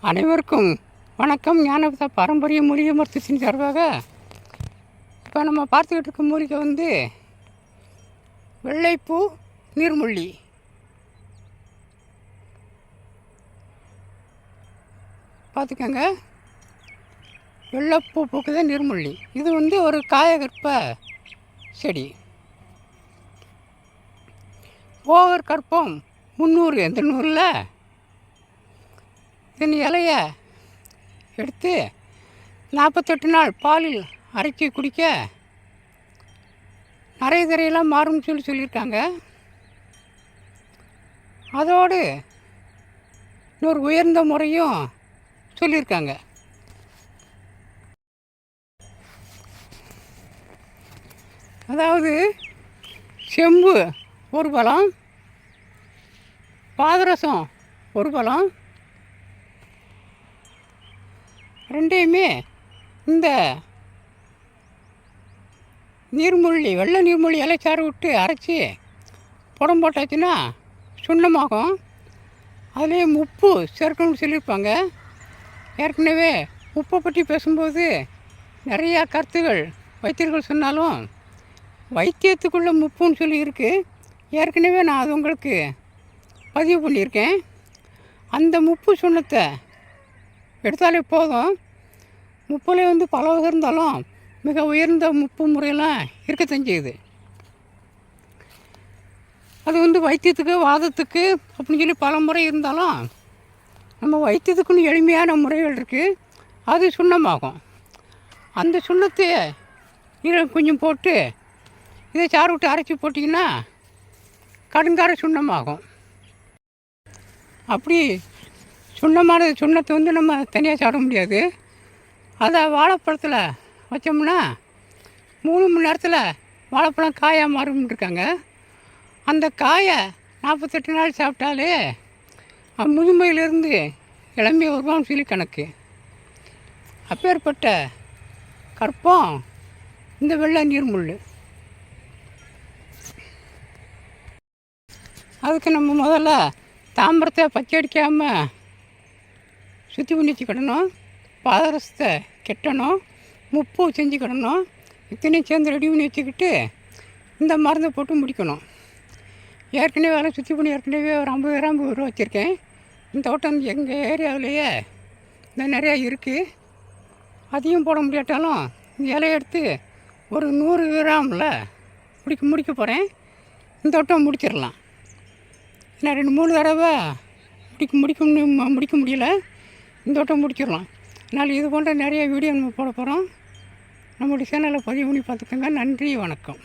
அனைவருக்கும் வணக்கம். ஞானபத பாரம்பரிய மூலிகை மருத்துவத்தின் சார்பாக இப்போ நம்ம பார்த்துக்கிட்டு இருக்க மூலிகை வந்து வெள்ளைப்பூ நீர்முள்ளி. பார்த்துக்கோங்க, வெள்ளைப்பூ பூக்குத நீர்முள்ளி. இது வந்து ஒரு காயகற்ப செடி. ஓவர் கற்பம் 300 இந்த நூறில் இதன் இலைய எடுத்து 48 நாள் பாலில் அரைச்சி குடிக்க நிறைய தரையெல்லாம் மாறும்னு சொல்லியிருக்காங்க. அதோடு இன்னொரு உயர்ந்த முறையும் சொல்லியிருக்காங்க. அதாவது செம்பு ஒரு பழம், பாதரசம் ஒரு பழம், ரெண்டையுமே இந்த நீர்முள்ளி வெள்ளை நீர்முள்ளி இலைச்சாறு விட்டு அரைச்சி புடம் போட்டாச்சுன்னா சுண்ணமாகும். அதுலேயும் உப்பு சேர்க்கணும்னு சொல்லியிருப்பாங்க. ஏற்கனவே உப்பை பற்றி பேசும்போது நிறையா கருத்துகள் வைத்தியர்கள் சொன்னாலும் வைத்தியத்துக்குள்ளே உப்புன்னு சொல்லியிருக்கு. ஏற்கனவே நான் அது உங்களுக்கு பதிவு பண்ணியிருக்கேன். அந்த உப்பு சுண்ணத்தை எடுத்தாலே போதும். முப்புலே வந்து பல வகை இருந்தாலும் மிக உயர்ந்த முப்பு முறையெல்லாம் இருக்கத்தான் செய்யுது. அது வந்து வைத்தியத்துக்கு வாதத்துக்கு அப்படின்னு சொல்லி பல முறை இருந்தாலும் நம்ம வைத்தியத்துக்குன்னு எளிமையான முறைகள் இருக்குது. அது சுண்ணமாகும். அந்த சுண்ணத்தை நீரில் கொஞ்சம் போட்டு இதை சாறு விட்டு அரைச்சி போட்டிங்கன்னா கடுங்கார சுண்ணமாகும். அப்படி சுண்ணத்தை வந்து நம்ம தனியாக சாப்பிட முடியாது. அதை வாழைப்பழத்தில் வச்சோம்னா 3 மணி நேரத்தில் வாழைப்பழம் காயாக மாறும்னு இருக்காங்க. அந்த காயை 48 நாள் சாப்பிட்டாலே முதுமையிலிருந்து இளமையை வருவான்னு சொல்லி கணக்கு. அப்பேற்பட்ட கற்பம் இந்த வெள்ளை நீர்முள். அதுக்கு நம்ம முதல்ல தாம்பரத்தை பச்சை அடிக்காமல் சுற்றி பண்ணி வச்சுக்கிடணும். பாதரசத்தை கெட்டணும், உப்பு செஞ்சுக்கிடணும். இத்தனையும் சேர்ந்து ரெடி பண்ணி வச்சுக்கிட்டு இந்த மருந்தை போட்டு முடிக்கணும். ஏற்கனவே வேலை சுற்றி பண்ணி ஏற்கனவே ஒரு 50 கிராம் ரூபா வச்சுருக்கேன். இந்த தோட்டம் எங்கள் ஏரியாவிலேயே இந்த நிறையா இருக்குது. அதையும் போட முடியாட்டாலும் இந்த இலையை எடுத்து ஒரு 100 கிராமில் முடிக்க போகிறேன். இந்த தோட்டம் முடிச்சிடலாம். நான் 2-3 தடவை முடிக்க முடியல. இந்த தோட்டம் முடிச்சிடலாம். அதனால் இது போன்ற நிறைய வீடியோ நம்ம போட போகிறோம். நம்முடைய சேனலை பதிவு பண்ணி பார்த்துக்கோங்க. நன்றி, வணக்கம்.